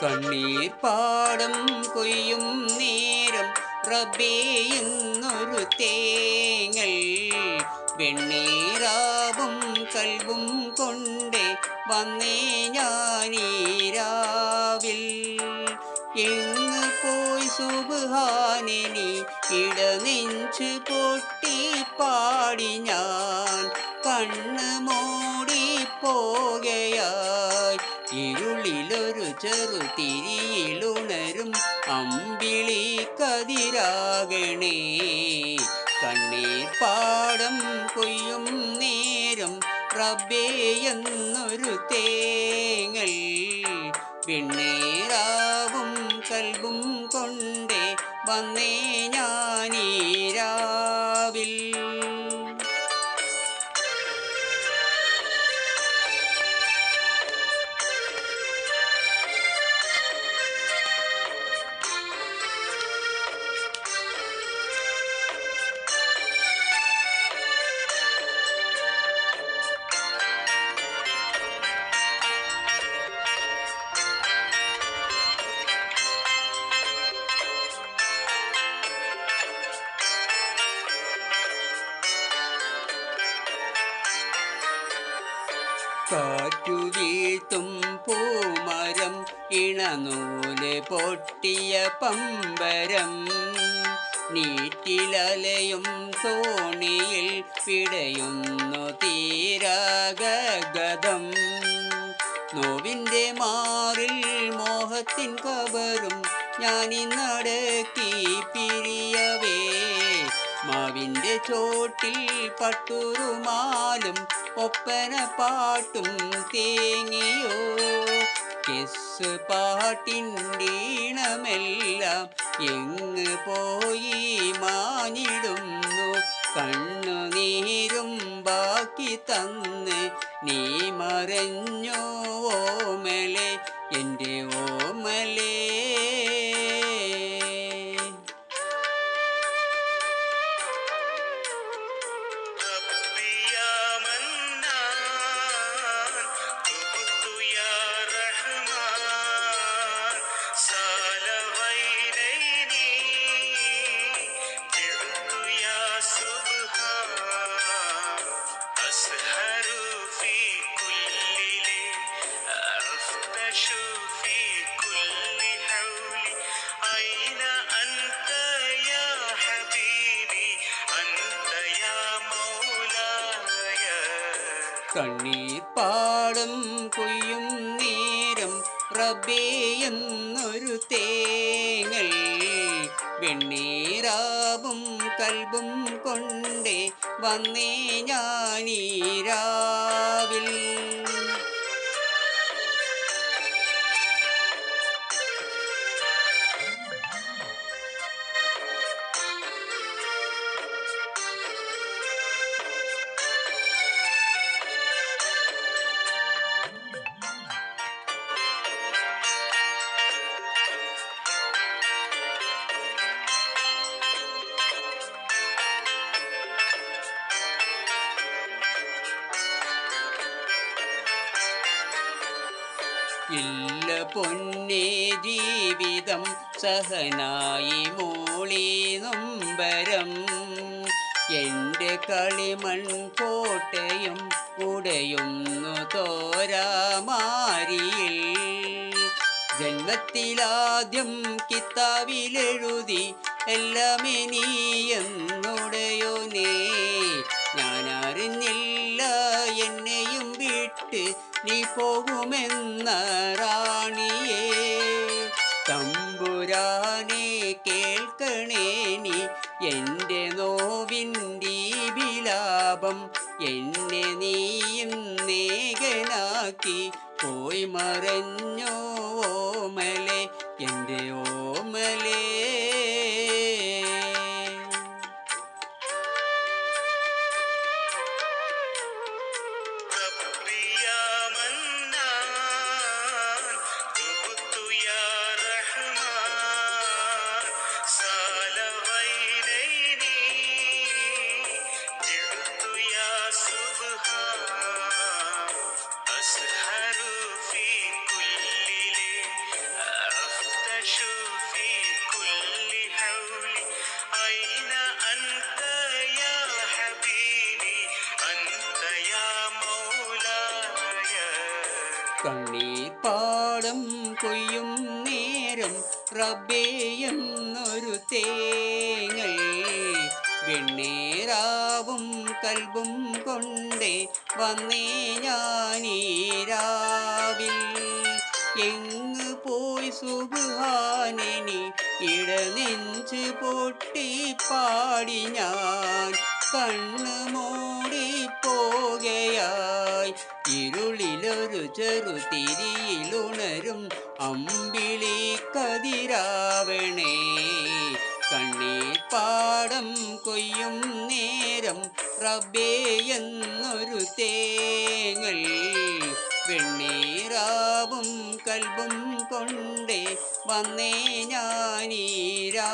കണ്ണീർ പാടം കൊയ്യും നേരം റബ്ബേ എന്നൊരു തേങ്ങൽ വെണ്ണീറാവും കൽവും കൊണ്ടേ വന്നേ ഞാനീരാവിൽ എങ്ങ് പോയി സുബ്ഹാനിനി ഇടനെഞ്ച് പൊട്ടി പാടി ഞാൻ കണ്ണ് മൂടിപ്പോകയായി ഇരുളിലൊരു ചെറുതിരിയിലുണരും അമ്പിളി കതിരാകണേ കണ്ണീർ പാടം കൊയ്യും നേരം റബ്ബേ എന്നൊരു തേങ്ങൽ വെണ്ണീറാവും കൽബും കൊണ്ടേ വന്നേ ഞാനീരാവിൽ കാറ്റു വീഴ്ത്തും പൂമരം ഇണനൂല് പൊട്ടിയ പമ്പരം നീറ്റിലലയും തോണിയിൽ പിടയുന്നു തീരാഗതം നോവിൻ്റെ മാറിൽ മോഹത്തിൻ കബറും ഞാനിന്നടക്കി പിരിയവേ മാവിൻ്റെ ചോട്ടിൽ പട്ടുറുമാലും ഒപ്പന പാട്ടും തേങ്ങിയോ കെസ് പാട്ടിൻ്റെ ഈണമെല്ലാം എങ്ങ് പോയി മാഞ്ഞിടുന്നു കണ്ണുനീരും ബാക്കി തന്ന് നീ മറഞ്ഞോ ഓമലെ എൻ്റെ ഓമലേ കണ്ണീർ പാടം കൊയ്യും നേരം റബ്ബേ എന്നൊരു തേങ്ങൽ വെണ്ണീറാവും കൽബും കൊണ്ടേ വന്നേ ഞാനീരാവിൽ ഇല്ല പൊന്നേ ജീവിതം സഹനായി മൂളി നൊമ്പരം എൻ്റെ കളിമൺ കോട്ടയും ഉടയുന്നു തോരാമാരിയിൽ ജന്മത്തിലാദ്യം കിത്താവിലെഴുതി എല്ലാം നീ എന്നുടയോനേ ഞാനറിഞ്ഞില്ല എന്നെയും വിട്ട് നീ പോകുമെന്ന റാണിയേ തമ്പുരാനെ കേൾക്കണേ നീ എൻ്റെ നോവിൻ്റെ വിലാപം എന്നെ നീയും നേകനാക്കി പോയി മറഞ്ഞോ ഓമലെ എൻ്റെ ഓമലേ أسهر في كل കണ്ണീർ പാടം കൊയ്യും നേരം റബ്ബേ എന്നൊരു തേങ്ങൽ വെണ്ണേറാവും കൽബും കൊണ്ടേ വന്നേ ഞാനീരാവിൽ എങ്ങ് പോയി സുബ്ഹാനനി ഇടനെഞ്ച് പൊട്ടി പാടി ഞാൻ കണ്ണ് മൂടിപ്പോകയായി ഇരുളിലൊരു ചെറുതിരിയിലുണരും അമ്പിളി കതിരാവണേ കണ്ണീർ പാടം കൊയ്യും നേരം റബ്ബേ എന്നൊരു തേങ്ങൽ വെണ്ണീറാവും കൽബും കൊണ്ടേ വന്നേ ഞാനീരാ